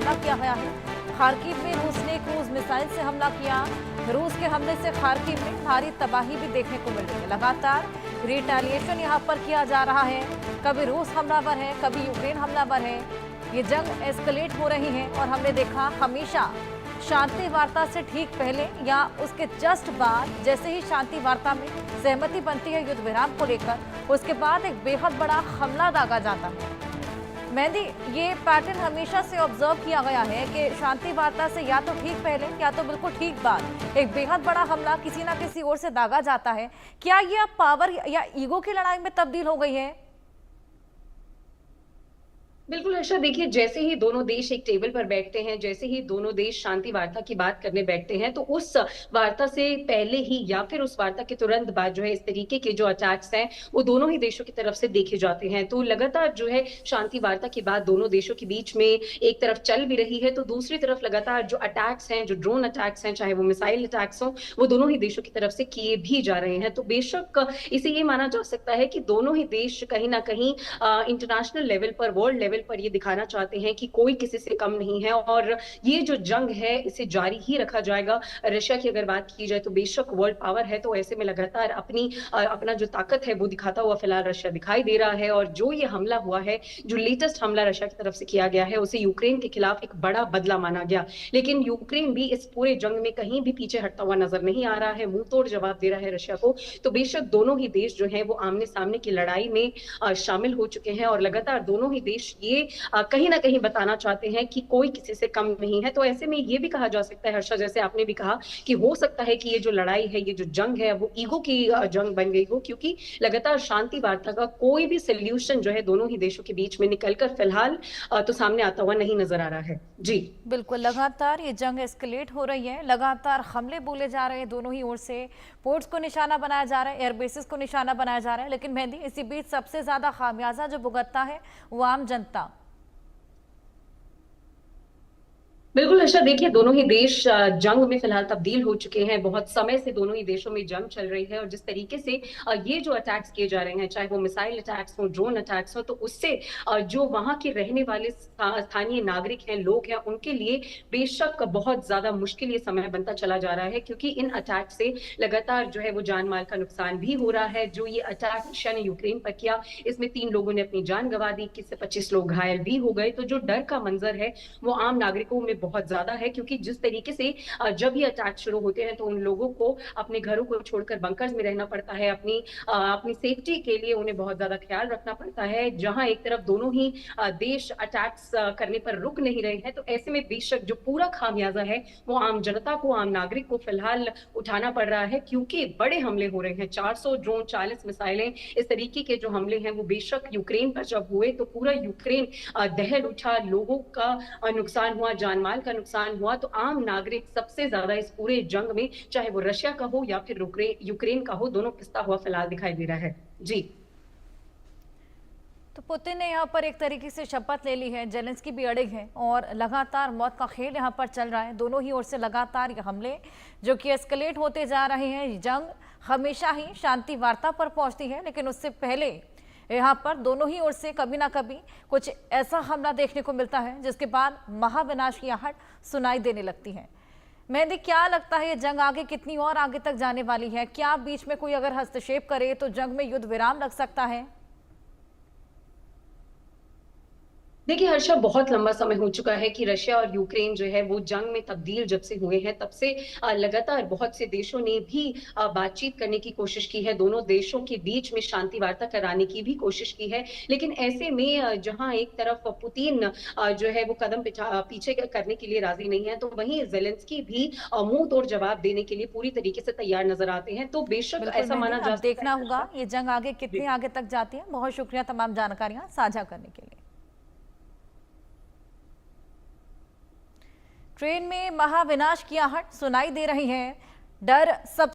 हमला किया गया है। खार्किव में रूस ने क्रूज मिसाइल से हमला किया। रूस के हमले से खार्किव में भारी तबाही भी देखने को मिल रही है। लगातार रिटेलिएशन यहाँ पर किया जा रहा है। कभी रूस हमलावर है, कभी यूक्रेन हमलावर है। ये जंग एस्केलेट हो रही है और हमने देखा हमेशा शांति वार्ता से ठीक पहले या उसके जस्ट बाद जैसे ही शांति वार्ता में सहमति बनती है युद्ध विराम को लेकर, उसके बाद एक बेहद बड़ा हमला दागा जाता है। मेहंदी, ये पैटर्न हमेशा से ऑब्जर्व किया गया है कि शांति वार्ता से या तो ठीक पहले या तो बिल्कुल ठीक बाद एक बेहद बड़ा हमला किसी ना किसी ओर से दागा जाता है। क्या ये अब पावर या ईगो की लड़ाई में तब्दील हो गई है? बिल्कुल हर्षा, देखिए जैसे ही दोनों देश एक टेबल पर बैठते हैं, जैसे ही दोनों देश शांति वार्ता की बात करने बैठते हैं, तो उस वार्ता से पहले ही या फिर उस वार्ता के तुरंत बाद जो है इस तरीके के जो अटैक्स हैं वो दोनों ही देशों की तरफ से देखे जाते हैं। तो लगातार जो है शांति वार्ता की बात दोनों देशों के बीच में एक तरफ चल भी रही है, तो दूसरी तरफ लगातार जो अटैक्स हैं, जो ड्रोन अटैक्स हैं, चाहे वो मिसाइल अटैक्स हों, वो दोनों ही देशों की तरफ से किए भी जा रहे हैं। तो बेशक इसे ये माना जा सकता है कि दोनों ही देश कहीं ना कहीं इंटरनेशनल लेवल पर, वर्ल्ड लेवल पर ये दिखाना चाहते हैं कि कोई किसी से कम नहीं है और ये जो जंग है इसे जारी ही रखा जाएगा। रशिया की अगर बात की जाए तो बेशक वर्ल्ड पावर है, तो ऐसे में लगातार अपना जो ताकत है वो दिखाता हुआ फिलहाल रशिया दिखाई दे रहा है। और जो ये हमला हुआ है, जो लेटेस्ट हमला रशिया की तरफ से किया गया है, उसे यूक्रेन के खिलाफ एक बड़ा बदला माना गया। लेकिन यूक्रेन भी इस पूरे जंग में कहीं भी पीछे हटता हुआ नजर नहीं आ रहा है, मुंह तोड़ जवाब दे रहा है रशिया को। तो बेशक दोनों ही देश जो है वो आमने सामने की लड़ाई में शामिल हो चुके हैं और लगातार दोनों ही देश ये कहीं ना कहीं बताना चाहते हैं कि कोई किसी से कम नहीं है। तो ऐसे में ये भी कहा जा सकता है हर्षा, जैसे आपने भी कहा, कि हो सकता है कि ये जो लड़ाई है, ये जो जंग है, वो ईगो की जंग बन गई हो, क्योंकि लगातार शांति वार्ता का कोई भी सोल्यूशन जो है दोनों ही देशों के बीच में निकलकर फिलहाल तो सामने आता हुआ नहीं नजर आ रहा है। जी बिल्कुल, लगातार ये जंग एस्केलेट हो रही है। लगातार हमले बोले जा रहे हैं दोनों ही ओर से। पोर्ट्स को निशाना बनाया जा रहा है, एयरबेसेस को निशाना बनाया जा रहा है। लेकिन मेहंदी, इसी बीच सबसे ज्यादा खामियाजा जो भुगतता है वो आम जनता। बिल्कुल हर्षा, देखिए दोनों ही देश जंग में फिलहाल तब्दील हो चुके हैं। बहुत समय से दोनों ही देशों में जंग चल रही है और जिस तरीके से ये जो अटैक्स किए जा रहे हैं, चाहे वो मिसाइल अटैक्स हो, ड्रोन अटैक्स हो, तो उससे जो वहां के रहने वाले स्थानीय नागरिक हैं, लोग हैं, उनके लिए बेशक बहुत ज्यादा मुश्किल ये समय बनता चला जा रहा है, क्योंकि इन अटैक से लगातार जो है वो जान माल का नुकसान भी हो रहा है। जो ये अटैक रशिया ने यूक्रेन पर किया, इसमें 3 लोगों ने अपनी जान गंवा दी, 21 से 25 लोग घायल भी हो गए। तो जो डर का मंजर है वो आम नागरिकों में बहुत ज्यादा है, क्योंकि जिस तरीके से जब ये अटैक शुरू होते हैं तो उन लोगों को अपने घरों को छोड़कर बंकर्स में रहना पड़ता है। अपनी सेफ्टी के लिए उन्हें बहुत ज्यादा ख्याल रखना पड़ता है। जहां एक तरफ दोनों ही देश अटैक्स करने पर रुक नहीं रहे हैं, तो ऐसे में बेशक जो पूरा खामियाजा है वो आम जनता को, आम नागरिक को फिलहाल उठाना पड़ रहा है, क्योंकि बड़े हमले हो रहे हैं। 400 ड्रोन, 40 मिसाइलें, इस तरीके के जो हमले हैं वो बेशक यूक्रेन पर जब हुए तो पूरा यूक्रेन दहल उठा, लोगों का नुकसान हुआ, जानमाल का नुकसान हुआ। तो आम नागरिक सबसे ज्यादा इस पूरे जंग में, चाहे वो रशिया का हो या फिर यूक्रेन का हो, दोनों पिसता हुआ फिलहाल दिखाई दे रहा है। जी तो पुतिन ने यहाँ पर एक तरीके से शपथ ले ली है, जेलेंस्की भी अड़े हैं और लगातार मौत का खेल यहाँ पर चल रहा है। दोनों ही ओर से लगातार ये हमले जो कि एस्केलेट होते जा रहे हैं। जंग हमेशा ही शांति वार्ता पर पहुंचती है, लेकिन उससे पहले यहाँ पर दोनों ही ओर से कभी ना कभी कुछ ऐसा हमला देखने को मिलता है जिसके बाद महाविनाश की आहट सुनाई देने लगती है। मेहंदी, क्या लगता है ये जंग आगे कितनी और आगे तक जाने वाली है? क्या बीच में कोई अगर हस्तक्षेप करे तो जंग में युद्ध विराम लग सकता है? देखिए हर्षा, बहुत लंबा समय हो चुका है कि रशिया और यूक्रेन जो है वो जंग में तब्दील जब से हुए हैं, तब से लगातार बहुत से देशों ने भी बातचीत करने की कोशिश की है, दोनों देशों के बीच में शांति वार्ता कराने की भी कोशिश की है। लेकिन ऐसे में जहां एक तरफ पुतिन जो है वो कदम पीछे करने के लिए राजी नहीं है, तो वहीं जेलेंस्की भी मुंह तोड़ जवाब देने के लिए पूरी तरीके से तैयार नजर आते हैं। तो बेशक बिल्कुल ऐसा मेहंदी, माना जा अब सकता देखना है होगा हर्षा। ये जंग आगे कितने आगे तक जाती है। बहुत शुक्रिया तमाम जानकारियां साझा करने के लिए। ट्रेन में महाविनाश की आहट सुनाई दे रही है। डर सब